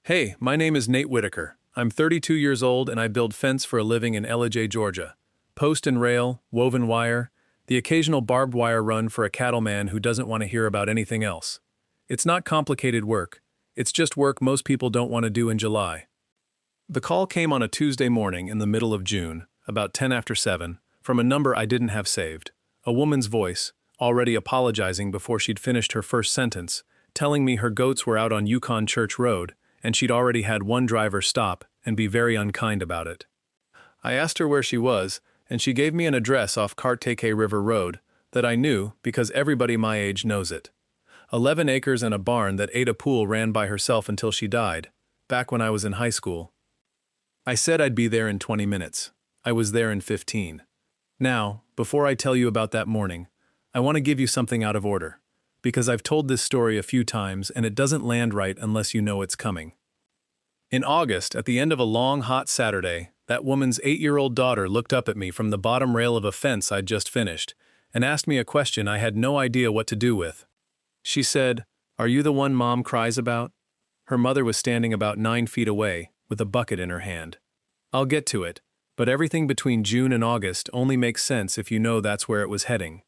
Hey, my name is Nate Whitaker. I'm 32 years old and I build fence for a living in Ellijay, Georgia. Post and rail, woven wire, the occasional barbed wire run for a cattleman who doesn't want to hear about anything else. It's not complicated work. It's just work most people don't want to do in July. The call came on a Tuesday morning in the middle of June, about 10 after 7, from a number I didn't have saved. A woman's voice, already apologizing before she'd finished her first sentence, telling me her goats were out on Yukon Church Road, and she'd already had one driver stop and be very unkind about it. I asked her where she was, and she gave me an address off Carteke River Road that I knew because everybody my age knows it. 11 acres and a barn that Ada Poole ran by herself until she died, back when I was in high school. I said I'd be there in 20 minutes. I was there in 15. Now, before I tell you about that morning, I want to give you something out of order, because I've told this story a few times and it doesn't land right unless you know it's coming. In August, at the end of a long, hot Saturday, that woman's 8-year-old daughter looked up at me from the bottom rail of a fence I'd just finished and asked me a question I had no idea what to do with. She said, "Are you the one Mom cries about?" Her mother was standing about 9 feet away, with a bucket in her hand. I'll get to it, but everything between June and August only makes sense if you know that's where it was heading.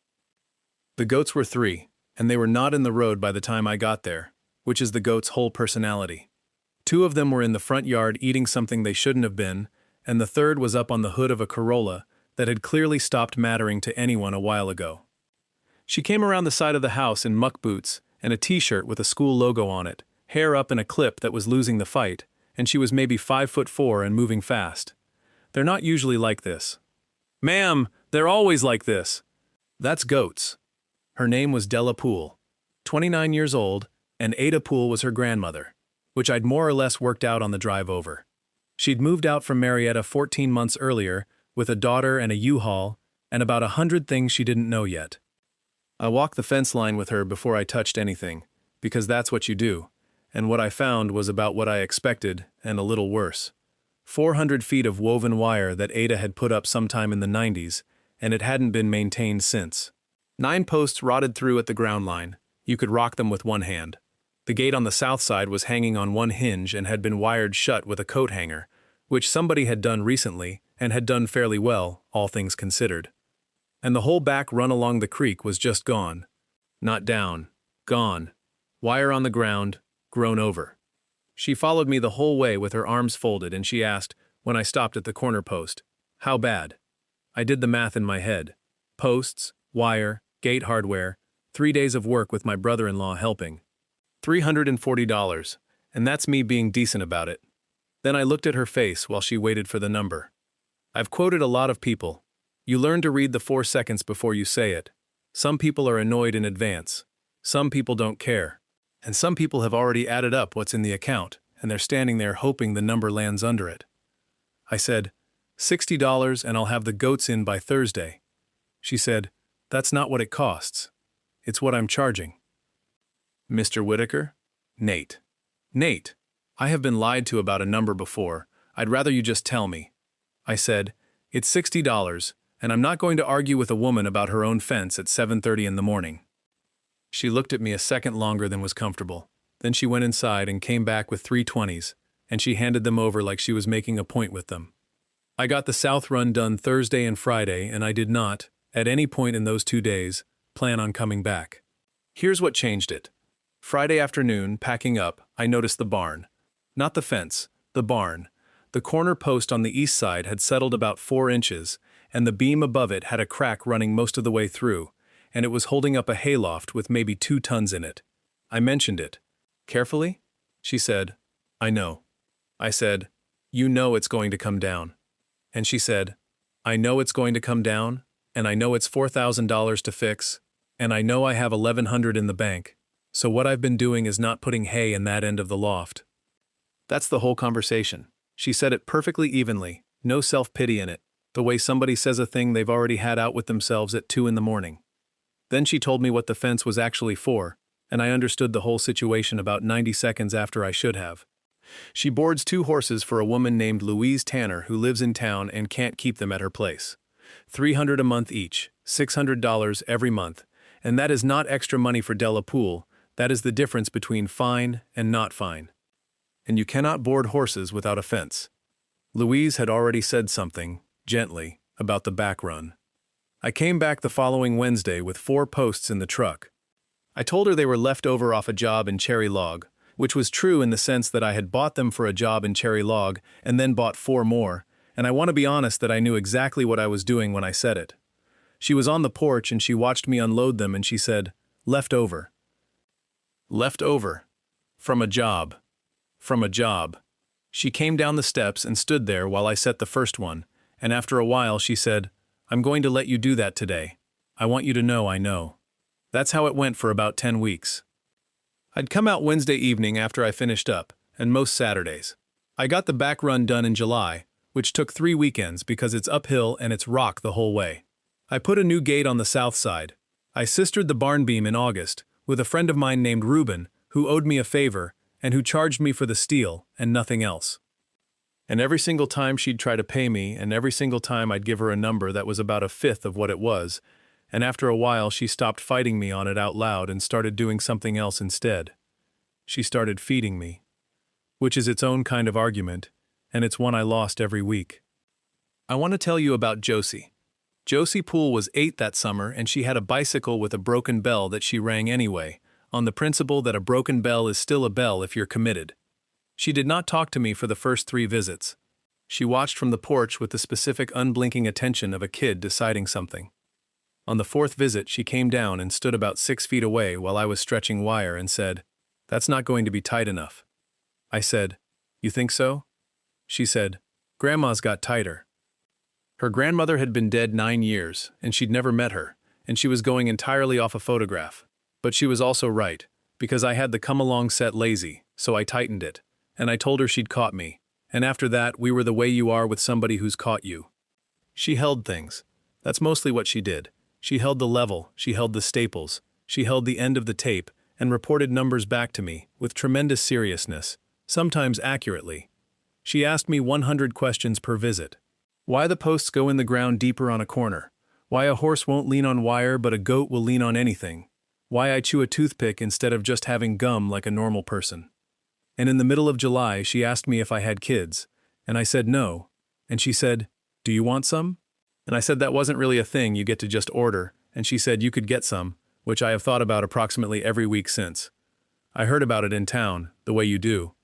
The goats were 3, and they were not in the road by the time I got there, which is the goats' whole personality. 2 of them were in the front yard eating something they shouldn't have been, and the third was up on the hood of a Corolla that had clearly stopped mattering to anyone a while ago. She came around the side of the house in muck boots and a t-shirt with a school logo on it, hair up in a clip that was losing the fight, and she was maybe 5'4" and moving fast. They're not usually like this. "Ma'am, they're always like this." That's goats. Her name was Della Poole, 29 years old, and Ada Poole was her grandmother, which I'd more or less worked out on the drive over. She'd moved out from Marietta 14 months earlier with a daughter and a U-Haul and about 100 things she didn't know yet. I walked the fence line with her before I touched anything, because that's what you do, and what I found was about what I expected and a little worse. 400 feet of woven wire that Ada had put up sometime in the 90s, and it hadn't been maintained since. 9 posts rotted through at the ground line. You could rock them with one hand. The gate on the south side was hanging on one hinge and had been wired shut with a coat hanger, which somebody had done recently and had done fairly well, all things considered. And the whole back run along the creek was just gone. Not down. Gone. Wire on the ground, grown over. She followed me the whole way with her arms folded and she asked, when I stopped at the corner post, "How bad?" I did the math in my head. Posts, wire, gate hardware, 3 days of work with my brother-in-law helping. $340, and that's me being decent about it. Then I looked at her face while she waited for the number. I've quoted a lot of people. You learn to read the 4 seconds before you say it. Some people are annoyed in advance. Some people don't care. And some people have already added up what's in the account, and they're standing there hoping the number lands under it. I said, $60 and I'll have the goats in by Thursday. She said, "That's not what it costs. It's what I'm charging." Mr. Whitaker? Nate. Nate, I have been lied to about a number before. I'd rather you just tell me. I said, "It's $60, and I'm not going to argue with a woman about her own fence at 7:30 in the morning." She looked at me a second longer than was comfortable. Then she went inside and came back with 3 20s, and she handed them over like she was making a point with them. I got the south run done Thursday and Friday, and I did not, at any point in those 2 days, plan on coming back. Here's what changed it. Friday afternoon, packing up, I noticed the barn. Not the fence, the barn. The corner post on the east side had settled about 4 inches, and the beam above it had a crack running most of the way through, and it was holding up a hayloft with maybe 2 tons in it. I mentioned it. "Carefully?" She said, "I know." I said, "You know it's going to come down." And she said, "I know it's going to come down, and I know it's $4,000 to fix, and I know I have $1,100 in the bank. So what I've been doing is not putting hay in that end of the loft." That's the whole conversation. She said it perfectly evenly, no self-pity in it, the way somebody says a thing they've already had out with themselves at 2 in the morning. Then she told me what the fence was actually for, and I understood the whole situation about 90 seconds after I should have. She boards 2 horses for a woman named Louise Tanner who lives in town and can't keep them at her place. $300 a month each, $600 every month, and that is not extra money for Della Poole. That is the difference between fine and not fine. and you cannot board horses without a fence. Louise had already said something, gently, about the back run. I came back the following Wednesday with 4 posts in the truck. I told her they were left over off a job in Cherry Log, which was true in the sense that I had bought them for a job in Cherry Log and then bought 4 more, and I want to be honest that I knew exactly what I was doing when I said it. She was on the porch and she watched me unload them and she said, "Left over." Left over. From a job. From a job. She came down the steps and stood there while I set the first one, and after a while she said, "I'm going to let you do that today. I want you to know I know." That's how it went for about 10 weeks. I'd come out Wednesday evening after I finished up, and most Saturdays. I got the back run done in July, which took 3 weekends because it's uphill and it's rock the whole way. I put a new gate on the south side. I sistered the barn beam in August with a friend of mine named Reuben, who owed me a favor and who charged me for the steel and nothing else. And every single time she'd try to pay me, and every single time I'd give her a number that was about 1/5 of what it was, and after a while she stopped fighting me on it out loud and started doing something else instead. She started feeding me. Which is its own kind of argument, and it's one I lost every week. I want to tell you about Josie. Josie Poole was 8 that summer and she had a bicycle with a broken bell that she rang anyway, on the principle that a broken bell is still a bell if you're committed. She did not talk to me for the first 3 visits. She watched from the porch with the specific unblinking attention of a kid deciding something. On the 4th visit she came down and stood about 6 feet away while I was stretching wire and said, "That's not going to be tight enough." I said, "You think so?" She said, "Grandma's got tighter." Her grandmother had been dead 9 years, and she'd never met her, and she was going entirely off a photograph. But she was also right, because I had the come-along set lazy, so I tightened it, and I told her she'd caught me, and after that we were the way you are with somebody who's caught you. She held things. That's mostly what she did. She held the level, she held the staples, she held the end of the tape, and reported numbers back to me, with tremendous seriousness, sometimes accurately. She asked me 100 questions per visit. Why the posts go in the ground deeper on a corner. Why a horse won't lean on wire but a goat will lean on anything. Why I chew a toothpick instead of just having gum like a normal person. And in the middle of July she asked me if I had kids, and I said no, and she said, "Do you want some?" And I said that wasn't really a thing you get to just order, and she said you could get some, which I have thought about approximately every week since. I heard about it in town, the way you do.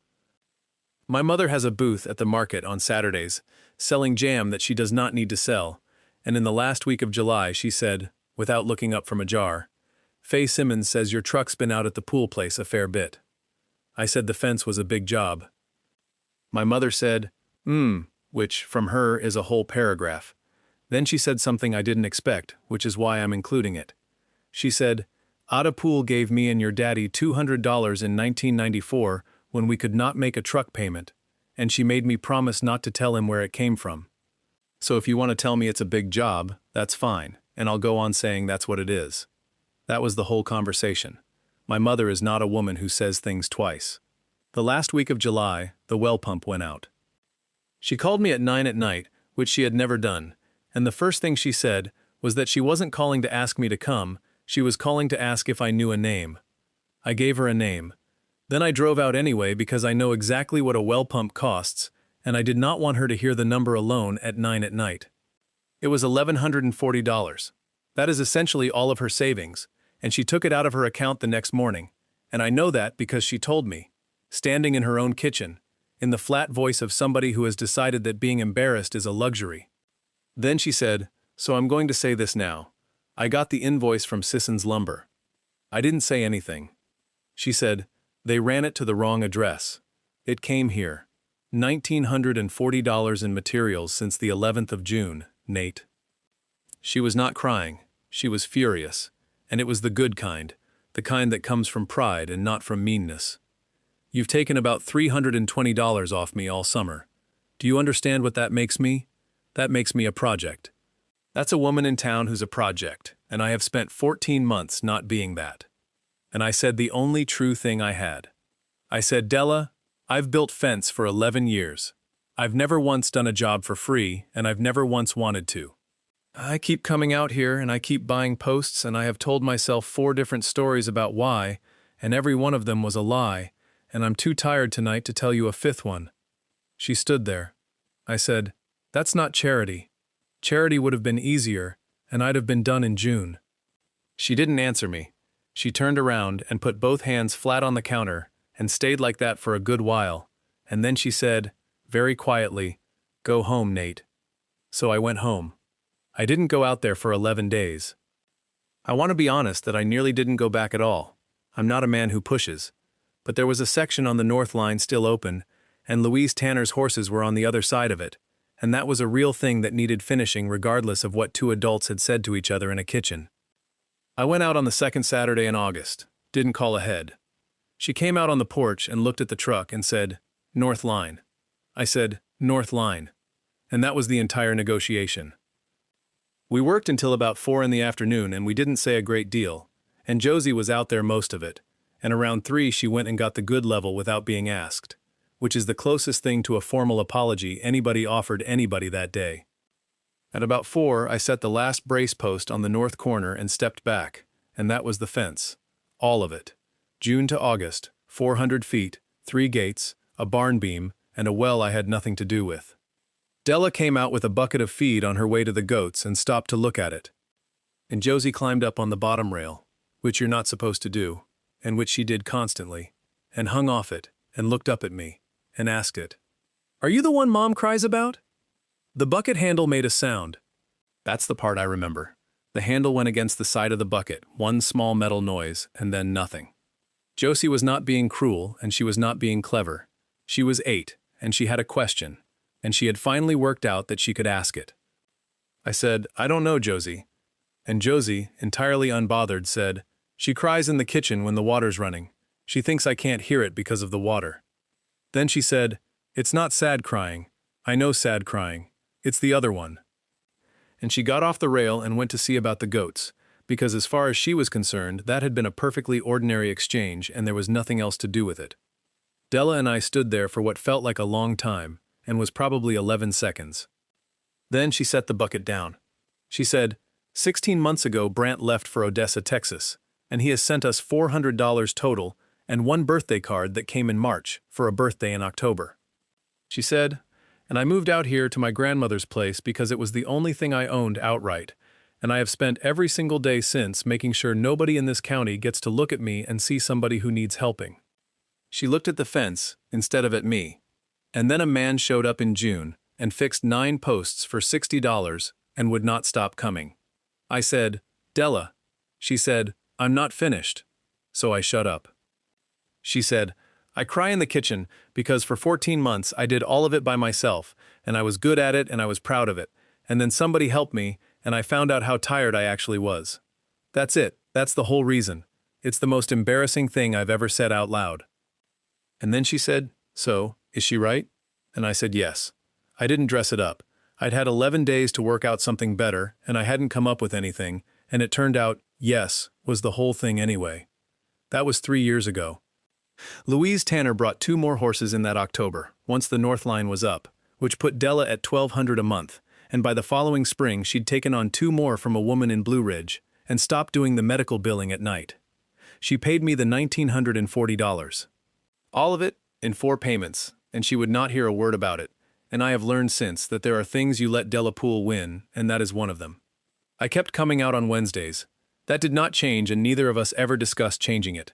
My mother has a booth at the market on Saturdays, selling jam that she does not need to sell, and in the last week of July she said, without looking up from a jar, "Faye Simmons says your truck's been out at the pool place a fair bit." I said the fence was a big job. My mother said, which from her is a whole paragraph. Then she said something I didn't expect, which is why I'm including it. She said, "Ada Poole gave me and your daddy $200 in 1994 when we could not make a truck payment, and she made me promise not to tell him where it came from. So if you want to tell me it's a big job, that's fine, and I'll go on saying that's what it is." That was the whole conversation. My mother is not a woman who says things twice. The last week of July, the well pump went out. She called me at 9 at night, which she had never done, and the first thing she said was that she wasn't calling to ask me to come, she was calling to ask if I knew a name. I gave her a name. Then I drove out anyway because I know exactly what a well pump costs, and I did not want her to hear the number alone at 9 at night. It was $1,140. That is essentially all of her savings, and she took it out of her account the next morning, and I know that because she told me, standing in her own kitchen, in the flat voice of somebody who has decided that being embarrassed is a luxury. Then she said, "So I'm going to say this now. I got the invoice from Sisson's Lumber." I didn't say anything. She said, "They ran it to the wrong address. It came here. $1,940 in materials since the 11th of June, Nate." She was not crying. She was furious. And it was the good kind, the kind that comes from pride and not from meanness. "You've taken about $320 off me all summer. Do you understand what that makes me? That makes me a project. That's a woman in town who's a project, and I have spent 14 months not being that." And I said the only true thing I had. I said, "Della, I've built fence for 11 years. I've never once done a job for free, and I've never once wanted to. I keep coming out here and I keep buying posts, and I have told myself 4 different stories about why, and every one of them was a lie, and I'm too tired tonight to tell you a fifth one." She stood there. I said, "That's not charity. Charity would have been easier, and I'd have been done in June." She didn't answer me. She turned around and put both hands flat on the counter and stayed like that for a good while, and then she said, very quietly, "Go home, Nate." So I went home. I didn't go out there for 11 days. I want to be honest that I nearly didn't go back at all. I'm not a man who pushes. But there was a section on the North Line still open, and Louise Tanner's horses were on the other side of it, and that was a real thing that needed finishing regardless of what two adults had said to each other in a kitchen. I went out on the second Saturday in August, didn't call ahead. She came out on the porch and looked at the truck and said, "North Line." I said, "North Line." And that was the entire negotiation. We worked until about 4 in the afternoon and we didn't say a great deal, and Josie was out there most of it, and around 3 she went and got the good level without being asked, which is the closest thing to a formal apology anybody offered anybody that day. At about 4 I set the last brace post on the north corner and stepped back, and that was the fence. All of it. June to August, 400 feet, 3 gates, a barn beam, and a well I had nothing to do with. Della came out with a bucket of feed on her way to the goats and stopped to look at it. And Josie climbed up on the bottom rail, which you're not supposed to do, and which she did constantly, and hung off it, and looked up at me, and asked it, "Are you the one Mom cries about?" The bucket handle made a sound. That's the part I remember. The handle went against the side of the bucket, one small metal noise, and then nothing. Josie was not being cruel, and she was not being clever. She was 8, and she had a question, and she had finally worked out that she could ask it. I said, "I don't know, Josie." And Josie, entirely unbothered, said, "She cries in the kitchen when the water's running. She thinks I can't hear it because of the water." Then she said, "It's not sad crying. I know sad crying. It's the other one." And she got off the rail and went to see about the goats, because as far as she was concerned, that had been a perfectly ordinary exchange and there was nothing else to do with it. Della and I stood there for what felt like a long time, and was probably 11 seconds. Then she set the bucket down. She said, 16 months ago Brant left for Odessa, Texas, and he has sent us $400 total and 1 birthday card that came in March for a birthday in October. She said, "And I moved out here to my grandmother's place because it was the only thing I owned outright, and I have spent every single day since making sure nobody in this county gets to look at me and see somebody who needs helping." She looked at the fence instead of at me. And then a man showed up in June and fixed 9 posts for $60 and would not stop coming. I said, "Della." She said, "I'm not finished." So I shut up. She said, "I cry in the kitchen because for 14 months I did all of it by myself, and I was good at it and I was proud of it, and then somebody helped me and I found out how tired I actually was. That's it. That's the whole reason. It's the most embarrassing thing I've ever said out loud." And then she said, "So, is she right?" And I said yes. I didn't dress it up. I'd had 11 days to work out something better, and I hadn't come up with anything, and it turned out, yes, was the whole thing anyway. That was 3 years ago. Louise Tanner brought 2 more horses in that October, once the North Line was up, which put Della at $1,200 a month, and by the following spring she'd taken on 2 more from a woman in Blue Ridge, and stopped doing the medical billing at night. She paid me the $1,940. All of it in 4 payments, and she would not hear a word about it, and I have learned since that there are things you let Della Poole win, and that is one of them. I kept coming out on Wednesdays. That did not change, and neither of us ever discussed changing it.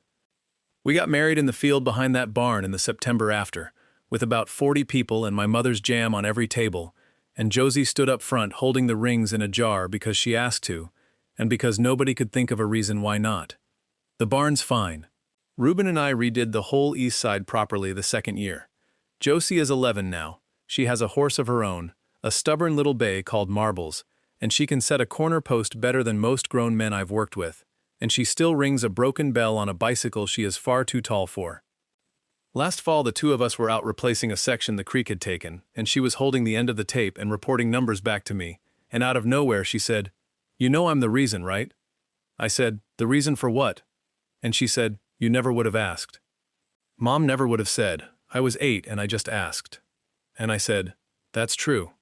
We got married in the field behind that barn in the September after, with about 40 people and my mother's jam on every table, and Josie stood up front holding the rings in a jar because she asked to, and because nobody could think of a reason why not. The barn's fine. Reuben and I redid the whole east side properly the second year. Josie is 11 now. She has a horse of her own, a stubborn little bay called Marbles, and she can set a corner post better than most grown men I've worked with, and she still rings a broken bell on a bicycle she is far too tall for. Last fall the 2 of us were out replacing a section the creek had taken, and she was holding the end of the tape and reporting numbers back to me, and out of nowhere she said, "You know I'm the reason, right?" I said, "The reason for what?" And she said, "You never would have asked." Mom never would have said. I was 8 and I just asked. And I said, "That's true."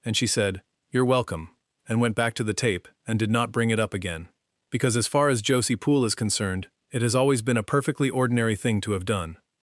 And she said, "You're welcome," and went back to the tape and did not bring it up again. Because as far as Josie Poole is concerned, it has always been a perfectly ordinary thing to have done.